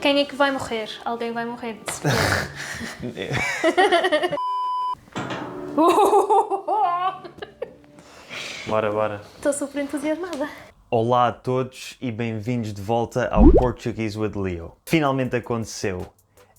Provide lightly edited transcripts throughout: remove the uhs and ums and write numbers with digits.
Quem é que vai morrer? Alguém vai morrer, de certeza. Bora. Estou super entusiasmada. Olá a todos e bem-vindos de volta ao Portuguese with Leo. Finalmente aconteceu.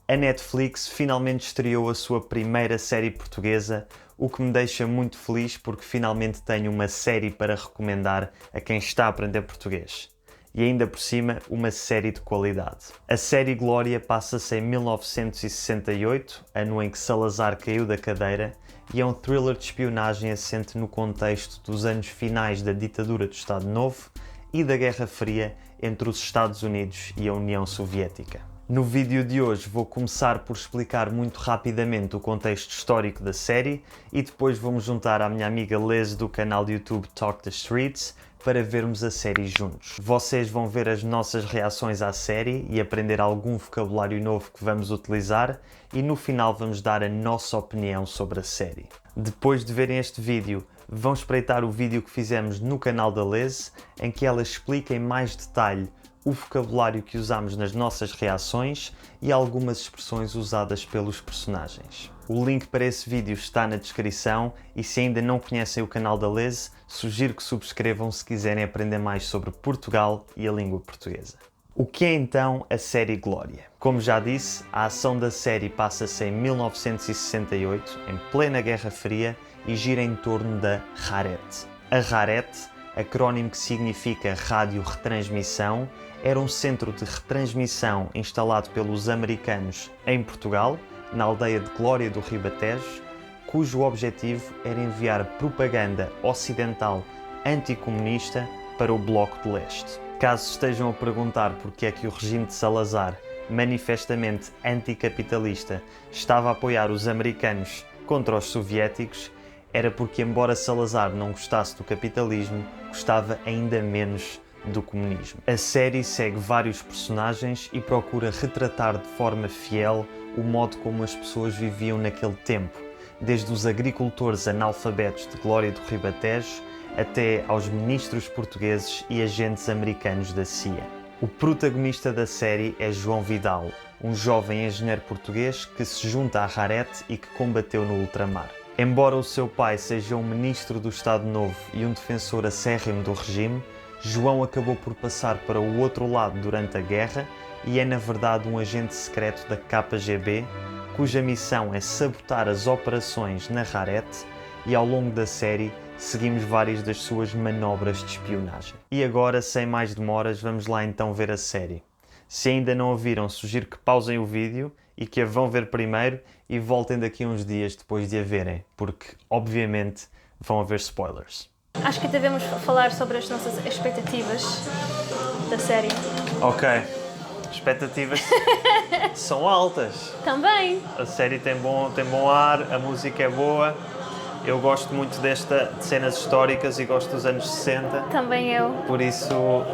A Netflix finalmente estreou a sua primeira série portuguesa, o que me deixa muito feliz porque finalmente tenho uma série para recomendar a quem está a aprender português. E ainda por cima, uma série de qualidade. A série Glória passa-se em 1968, ano em que Salazar caiu da cadeira, e é um thriller de espionagem assente no contexto dos anos finais da ditadura do Estado Novo e da Guerra Fria entre os Estados Unidos e a União Soviética. No vídeo de hoje vou começar por explicar muito rapidamente o contexto histórico da série e depois vou-me juntar à minha amiga Liz do canal de YouTube Talk the Streets para vermos a série juntos. Vocês vão ver as nossas reações à série e aprender algum vocabulário novo que vamos utilizar e no final vamos dar a nossa opinião sobre a série. Depois de verem este vídeo, vão espreitar o vídeo que fizemos no canal da Liz, em que ela explica em mais detalhe o vocabulário que usamos nas nossas reações e algumas expressões usadas pelos personagens. O link para esse vídeo está na descrição e se ainda não conhecem o canal da Liz, sugiro que subscrevam se quiserem aprender mais sobre Portugal e a língua portuguesa. O que é então a série Glória? Como já disse, a ação da série passa-se em 1968, em plena Guerra Fria, e gira em torno da RARET. A RARET, acrónimo que significa Rádio Retransmissão, era um centro de retransmissão instalado pelos americanos em Portugal, na aldeia de Glória do Ribatejo, cujo objetivo era enviar propaganda ocidental anticomunista para o Bloco de Leste. Caso estejam a perguntar porque é que o regime de Salazar, manifestamente anticapitalista, estava a apoiar os americanos contra os soviéticos, era porque, embora Salazar não gostasse do capitalismo, gostava ainda menos do comunismo. A série segue vários personagens e procura retratar de forma fiel o modo como as pessoas viviam naquele tempo, desde os agricultores analfabetos de Glória do Ribatejo até aos ministros portugueses e agentes americanos da CIA. O protagonista da série é João Vidal, um jovem engenheiro português que se junta à RARET e que combateu no ultramar. Embora o seu pai seja um ministro do Estado Novo e um defensor acérrimo do regime, João acabou por passar para o outro lado durante a guerra e é na verdade um agente secreto da KGB, cuja missão é sabotar as operações na RARET, e ao longo da série seguimos várias das suas manobras de espionagem. E agora, sem mais demoras, vamos lá então ver a série. Se ainda não a viram, sugiro que pausem o vídeo e que a vão ver primeiro e voltem daqui a uns dias depois de a verem, porque, obviamente, vão haver spoilers. Acho que devemos falar sobre as nossas expectativas da série. Ok, expectativas são altas. Também! A série tem bom ar, a música é boa. Eu gosto muito de cenas históricas e gosto dos anos 60. Também eu. Por isso,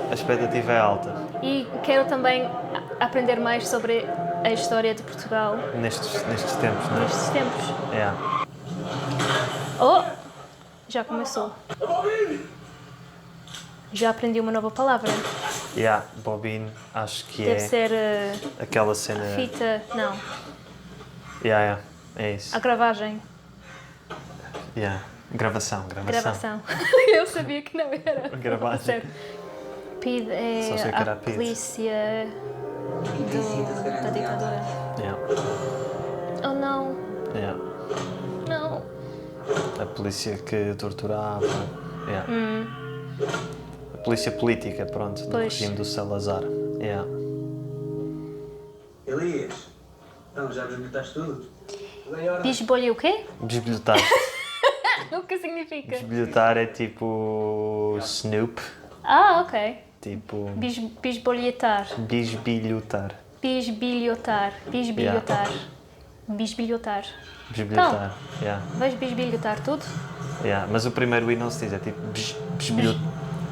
a expectativa é alta. E quero também aprender mais sobre a história de Portugal. Nestes tempos, não é? Nestes tempos. É. Oh! Já começou. Já aprendi uma nova palavra. Yeah, bobine, acho que Deve é ser aquela cena... fita... Não. Yeah, é isso. A gravagem. Yeah. Gravação. Eu sabia que não era. Gravagem. Sério. PID Só sei que é era a PID. polícia da ditadura. Yeah. Oh não, Yeah. não. A polícia que torturava. Yeah. A polícia política, pronto, do Pois. regime do Salazar. Yeah. Elias, então já bisbilhotaste tudo? Bisbolho o quê? Bisbilhotar. O que significa? Bisbilhotar é tipo Snoop. Ah, ok. Tipo Bisbolhetar. bisbilhotar. Bisbilhotar. Bisbilhotar. Bisbilhotar. Bisbilhotar. Yeah. Vais bisbilhotar tudo? Yeah. Mas o primeiro I não se diz, é tipo bisbilhotar.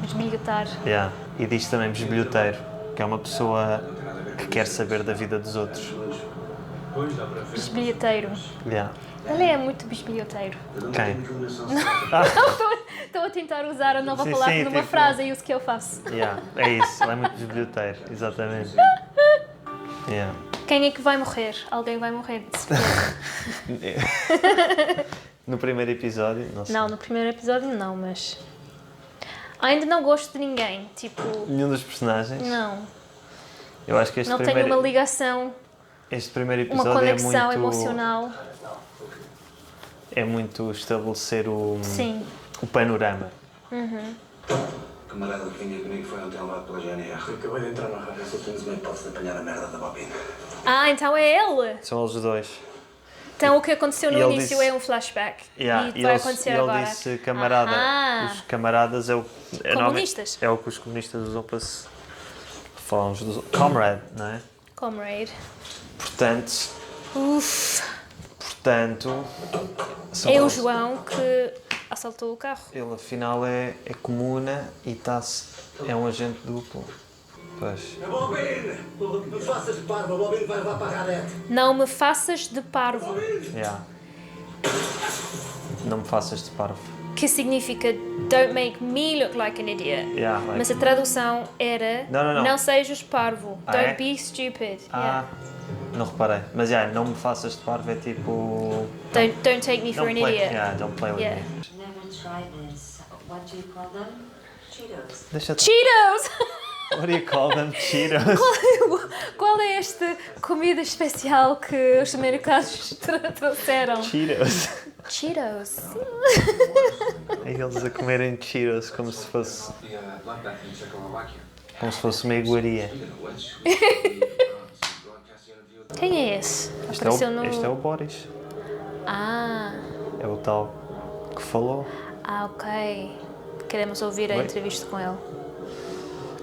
Bisbilhotar. Yeah. E diz também bisbilhoteiro, que é uma pessoa que quer saber da vida dos outros. Bisbilhoteiro. Yeah. Ele é muito bisbilhoteiro. Quem? Estou a tentar usar a nova Sim, palavra sim, numa tipo- frase e isso que eu faço. Yeah. É isso, ele é muito bisbilhoteiro, exatamente. Yeah. Quem é que vai morrer? Alguém vai morrer, de certeza. No primeiro episódio, não sei. Não, no primeiro episódio não, mas... Ainda não gosto de ninguém, tipo... Nenhum dos personagens? Não. Eu acho que Não tenho uma ligação, este primeiro uma episódio conexão emocional. é muito estabelecer o Sim. panorama. O camarada que vinha comigo foi ontem levado pela GNR. Acabei de entrar na rádio, só temos uma hipótese de apanhar a merda da bobina. Ah, então é ele! São eles dois. Então o que aconteceu E no ele início disse- é um flashback. Yeah, E vai acontecer ele agora. disse camarada. Ah. Os camaradas é o... Comunistas. É o que os comunistas usam para se... Falamos dos... Comrade, não é? Comrade. Portanto... são É o eles. João que assaltou o carro. Ele afinal é comuna e é um agente duplo. Pois. A bobina! Não faças de parvo, a bobina vai levar para a garete. Não me faças de parvo. Yeah. Não me faças de parvo. Que significa don't make me look like an idiot. Yeah, like- Mas a tradução era Não. sejas parvo. Ah, Don't é? be stupid. Ah, não reparei. Mas não me faças de parvo é tipo... Don't take me for an play, idiot. Yeah, don't play with Yeah. me. Never tried this. What do you call them? Cheetos. Deixa-te... Cheetos! What do you call them? Cheetos? Qual é esta comida especial que os americanos trouxeram? Cheetos. Cheetos. É eles a comerem Cheetos como se fosse... Como se fosse uma iguaria. Quem é esse? Este é o Boris. Ah, É o tal que falou. ok. Queremos ouvir a Oi? entrevista com ele.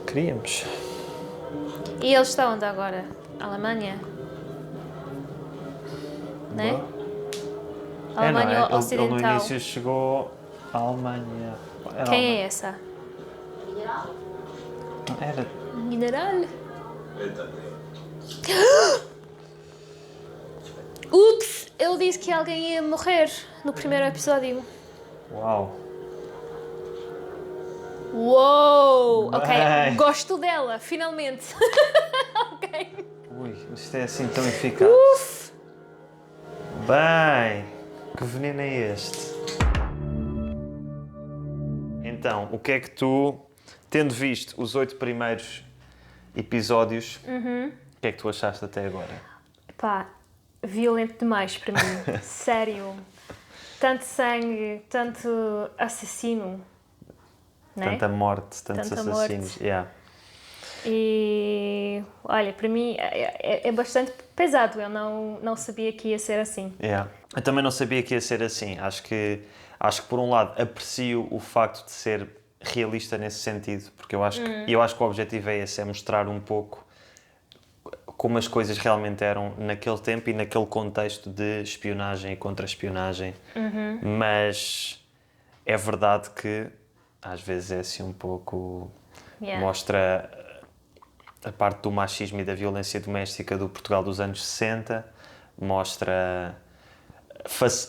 Queríamos. E ele está onde agora? Alemanha? Né? Não Alemanha é? Ele no Ocidental. início chegou à Alemanha. Quem é essa? Era... Mineral? Ups! Ele disse que alguém ia morrer no primeiro episódio. Uau. Uou! Ok, Bem. gosto dela, finalmente. Ok. Ui, isto é assim tão eficaz. Bem, que veneno é este? Então, o que é que tu, tendo visto os 8 primeiros episódios, o que é que tu achaste até agora? Pá, violento demais para mim. Sério. Tanto sangue, tanto assassino. Né? Tanta morte, tantos Tanta assassinos. morte. Yeah. E olha, para mim é bastante pesado. Eu não sabia que ia ser assim. Yeah. Eu também não sabia que ia ser assim. Acho que por um lado aprecio o facto de ser realista nesse sentido, porque eu acho que o objetivo é esse, é mostrar um pouco como as coisas realmente eram naquele tempo e naquele contexto de espionagem e contra-espionagem. Mas é verdade que às vezes é assim um pouco... Yeah. Mostra a parte do machismo e da violência doméstica do Portugal dos anos 60, mostra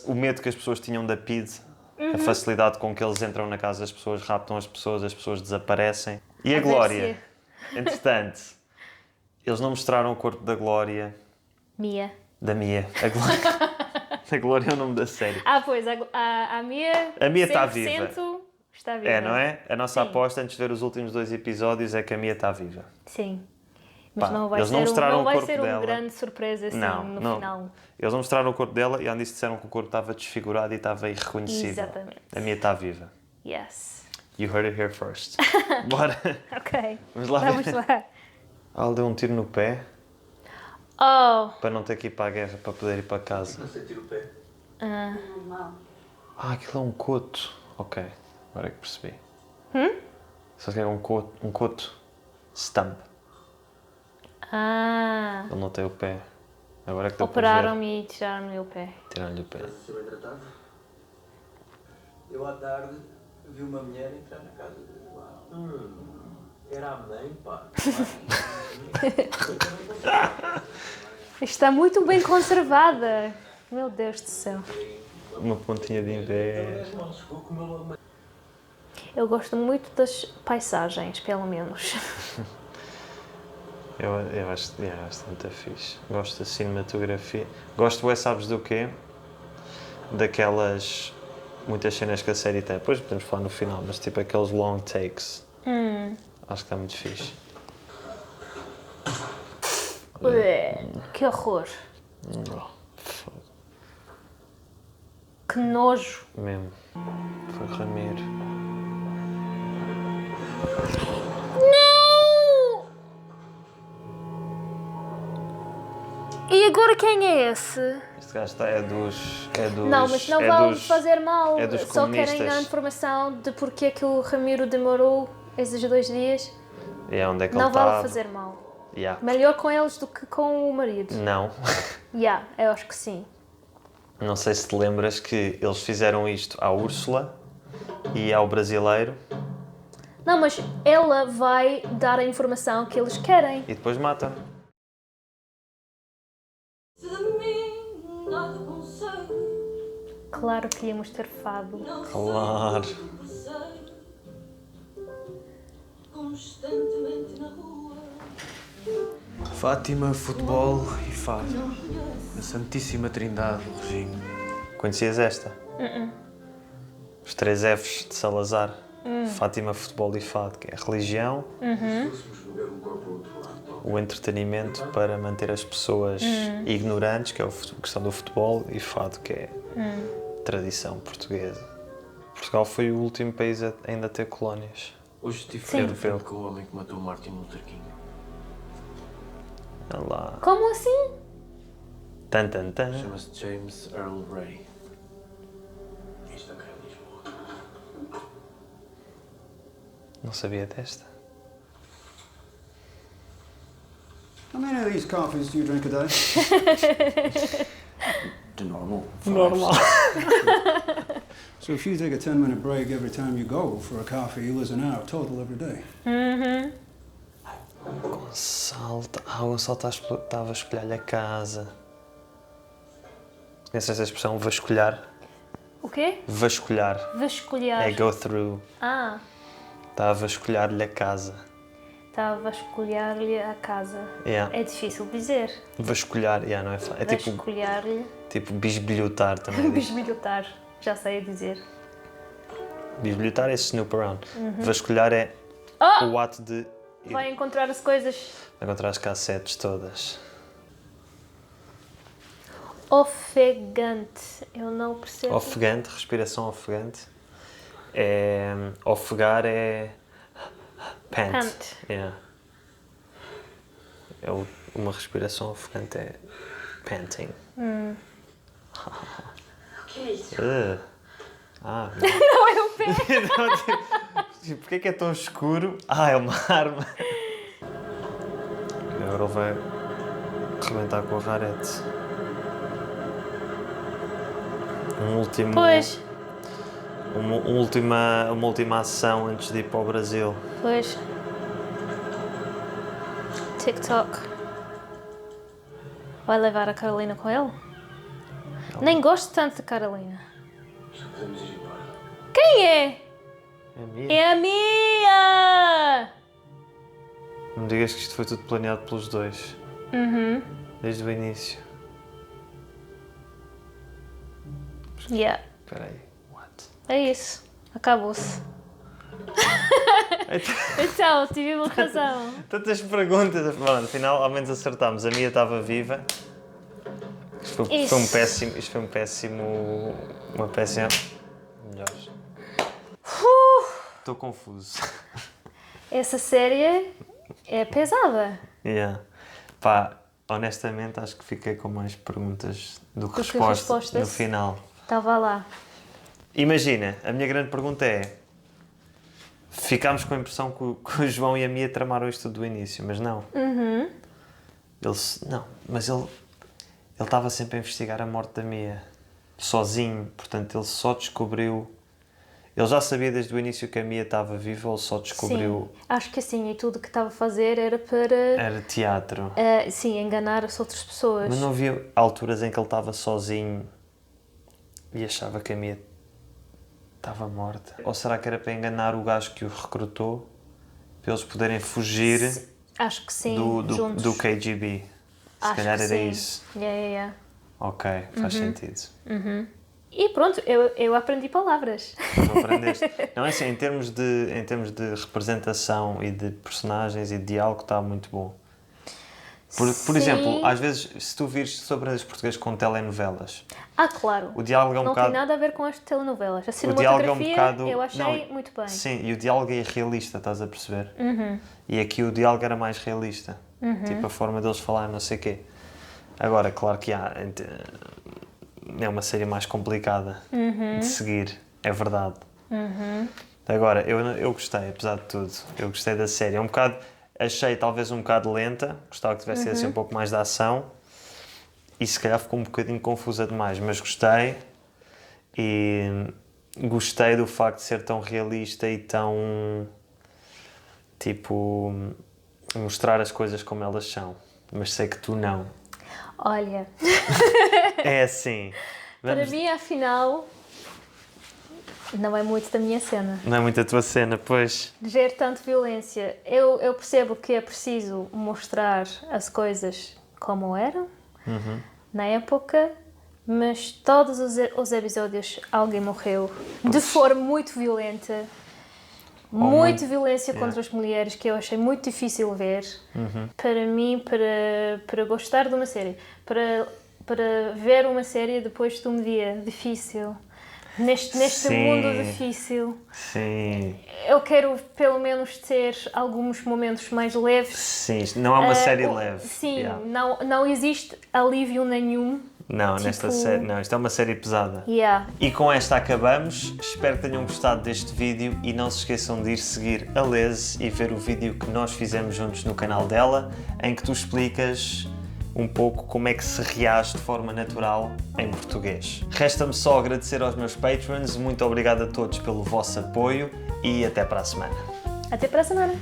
o medo que as pessoas tinham da PIDE, a facilidade com que eles entram na casa das pessoas, raptam as pessoas desaparecem. E a Glória, entretanto, eles não mostraram o corpo da Glória, Mia. da Mia. A Glória é o nome da série. Ah, pois, a Mia... A Mia está 100% viva. Está viva. É, não é? A nossa Sim. aposta antes de ver os últimos 2 episódios é que a Mia está viva. Sim. Mas Pá, não vai eles não ser, mostraram não o vai corpo ser dela. uma grande surpresa assim no final. Eles não mostraram o corpo dela e antes disso disseram que o corpo estava desfigurado e estava irreconhecível. Exatamente. A minha está viva. Yes. You heard it here first. Bora. Ok. Vamos lá Vamos ver. lá. Ela deu um tiro no pé Oh. para não ter que ir para a guerra, para poder ir para casa. Não sentir o pé. Normal. Ah, aquilo é um coto. Ok, agora é que percebi. Só que é um coto. Stump. Ah. Ele não tem o pé. Agora é que deu para ver. Operaram-me e tiraram-me o pé. Tiraram-lhe o pé. Estás a ser bem tratado? Eu à tarde vi uma mulher entrar na casa de... Era a mãe, pá. Está muito bem conservada. Meu Deus do céu. Uma pontinha de inveja. Não chegou como ela... Eu gosto muito das paisagens, pelo menos. Eu acho que é bastante fixe. Gosto da cinematografia. Gosto, sabes do quê? Daquelas... Muitas cenas que a série tem. Depois podemos falar no final, mas tipo aqueles long takes. Acho que é muito fixe. Que horror. Foda. Que nojo. Mesmo. Foi Ramiro. Não! E agora quem é esse? Este gajo é dos... Não, mas não vale dos, fazer mal. é dos Só querem a comunistas. informação de porque é que o Ramiro demorou esses 2 dias. E onde é que Não ele vale estava. fazer mal. Yeah. Melhor com eles do que com o marido. Não. Eu acho que sim. Não sei se te lembras que eles fizeram isto à Úrsula e ao brasileiro Não, mas ela vai dar a informação que eles querem. e depois matam. Claro que íamos ter fado. Claro. Fátima, futebol e fado. A Santíssima Trindade do regime. Conhecias esta? Os 3 Fs de Salazar. Fátima, futebol e fado, que é a religião, o entretenimento para manter as pessoas ignorantes, que é a questão do futebol, e fado, que é tradição portuguesa. Portugal foi o último país a ainda ter colónias. Hoje estive Sim. de frente com o homem que matou Martin Luther King. Olha lá. Como assim? Tan, tan, tan. Chama-se James Earl Ray. Isto não quer Lisboa. Não sabia desta. How many of these coffees do you drink a day? De normal. Normal. So if you take a 10-minute break every time you go for a coffee, you lose an hour total every day. Gonçalo, o Gonçalo estava a escolher-lhe a casa. Conheces essa expressão, vasculhar? O quê? Vasculhar. Vasculhar. É go through. Ah, Está a vasculhar-lhe a casa. estava a vasculhar-lhe a casa. Yeah. É difícil dizer. Vasculhar, yeah, não é fácil. É tipo, Vasculhar-lhe. tipo bisbilhotar também. diz. Bisbilhotar. Já sei dizer. Bisbilhotar é snoop around. Vasculhar é o ato de ir Vai encontrar as coisas. encontrar as cassetes todas. Ofegante. Eu não percebo. Ofegante, respiração ofegante. É, ofegar é pant. Pant. Yeah. Uma respiração ofegante é panting. O que é isso? Ah, Não é o pé. tipo, porquê é que é tão escuro? Ah, é uma arma. Agora ele vai arrebentar com o rarete. Pois. Uma última ação antes de ir para o Brasil. Pois. TikTok. Vai levar a Carolina com ele? Nem gosto tanto de Carolina. Já podemos ir embora. Quem é? É minha. É a Mia! Não me digas que isto foi tudo planeado pelos dois. Desde o início. Yeah. Espera aí. What? É isso. Acabou-se. Então, tive uma razão. Tantas perguntas. Bom, afinal, ao menos acertámos. A Mia estava viva. Isto foi um péssimo. Isto foi um péssimo. Uma péssima. Melhores. Estou confuso. Essa série é pesada. Yeah. Pá, honestamente, acho que fiquei com mais perguntas do que respostas no final. Estava lá. Imagina, a minha grande pergunta é: ficámos com a impressão que o João e a Mia tramaram isto tudo do início, mas não. Ele estava sempre a investigar a morte da Mia, sozinho, portanto ele só descobriu. Ele já sabia desde o início que a Mia estava viva, ele só descobriu. Sim, acho que sim. E tudo o que estava a fazer era para, Era teatro. sim, enganar as outras pessoas. Mas não havia alturas em que ele estava sozinho e achava que a Mia estava morta? Ou será que era para enganar o gajo que o recrutou, para eles poderem fugir? Acho que sim, juntos. do KGB. Se Acho calhar que era sim. isso. Yeah. Ok, faz sentido. E pronto, eu aprendi palavras. Não aprendeste. Não é assim, em termos de representação e de personagens e de diálogo está muito bom. Por Sim. exemplo, às vezes, se tu vires sobre os portugueses com telenovelas, Claro. o diálogo é um Não bocado... tem nada a ver com as telenovelas. A O diálogo é um cinematografia bocado... eu achei Não, muito bem. Sim, e o diálogo é realista, estás a perceber? E aqui o diálogo era mais realista. Tipo, a forma deles falar, não sei o quê. Agora, claro que é uma série mais complicada de seguir, é verdade. Agora, eu gostei, apesar de tudo. Eu gostei da série. É um bocado... Achei talvez um bocado lenta, gostava que tivesse assim, um pouco mais de ação e se calhar ficou um bocadinho confusa demais, mas gostei e gostei do facto de ser tão realista e tão, tipo, mostrar as coisas como elas são, mas sei que tu não. Olha, É assim. para mim, afinal, não é muito da minha cena. Não é muito a tua cena, pois. Ver tanto violência. Eu percebo que é preciso mostrar as coisas como eram na época, mas todos os episódios alguém morreu de forma muito violenta. Muita violência contra as mulheres que eu achei muito difícil ver. Para mim, para gostar de uma série, para ver uma série depois de um dia difícil, neste Sim. mundo difícil. Sim. Eu quero pelo menos ter alguns momentos mais leves. Sim, isto não é uma série leve. Sim, Yeah. não existe alívio nenhum. Não, nesta série, não, isto é uma série pesada. Yeah. E com esta acabamos. Espero que tenham gostado deste vídeo e não se esqueçam de ir seguir a Liz e ver o vídeo que nós fizemos juntos no canal dela, em que tu explicas um pouco como é que se reage de forma natural em português. Resta-me só agradecer aos meus patrons, muito obrigado a todos pelo vosso apoio e até para a semana. Até para a semana.